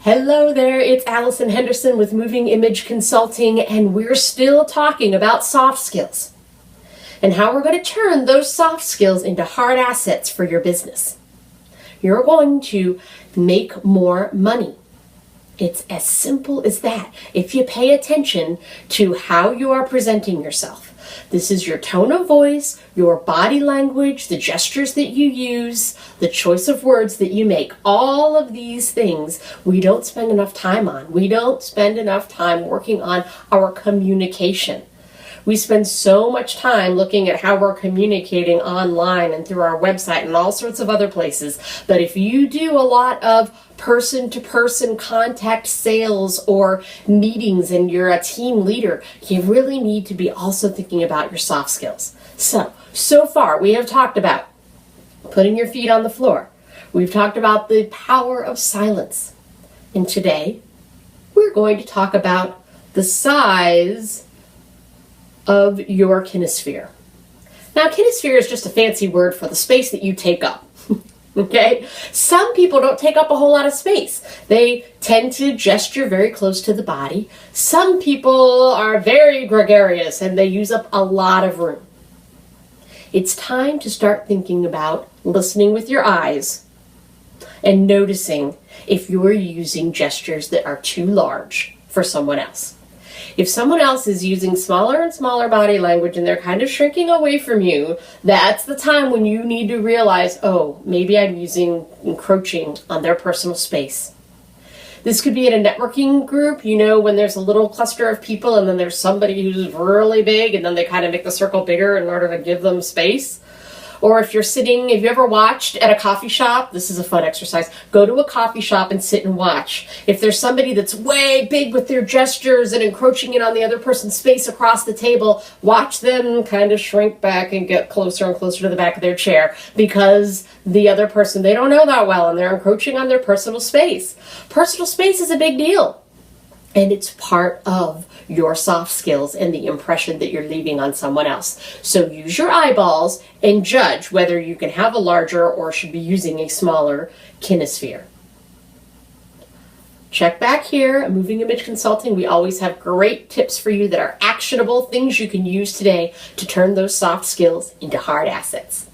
Hello there, it's Alison Henderson with Moving Image Consulting, and we're still talking about soft skills and how we're going to turn those soft skills into hard assets for your business. You're going to make more money. It's as simple as that. If you pay attention to how you are presenting yourself, this is your tone of voice, your body language, the gestures that you use, the choice of words that you make. All of these things we don't spend enough time on. We don't spend enough time working on our communication. We spend so much time looking at how we're communicating online and through our website and all sorts of other places. But if you do a lot of person-to-person contact sales or meetings and you're a team leader, you really need to be also thinking about your soft skills. So far we have talked about putting your feet on the floor. We've talked about the power of silence. And today we're going to talk about the size of your kinesphere. Now, kinesphere is just a fancy word for the space that you take up. Okay? Some people don't take up a whole lot of space. They tend to gesture very close to the body. Some people are very gregarious and they use up a lot of room. It's time to start thinking about listening with your eyes and noticing if you're using gestures that are too large for someone else. If someone else is using smaller and smaller body language and they're kind of shrinking away from you, that's the time when you need to realize, oh, maybe I'm encroaching on their personal space. This could be in a networking group, when there's a little cluster of people and then there's somebody who's really big and then they kind of make the circle bigger in order to give them space. Or if you ever watched at a coffee shop, this is a fun exercise, go to a coffee shop and sit and watch. If there's somebody that's way big with their gestures and encroaching in on the other person's space across the table, watch them kind of shrink back and get closer and closer to the back of their chair because the other person, they don't know that well and they're encroaching on their personal space. Personal space is a big deal. And it's part of your soft skills and the impression that you're leaving on someone else. So use your eyeballs and judge whether you can have a larger or should be using a smaller kinesphere. Check back here at Moving Image Consulting. We always have great tips for you that are actionable, things you can use today to turn those soft skills into hard assets.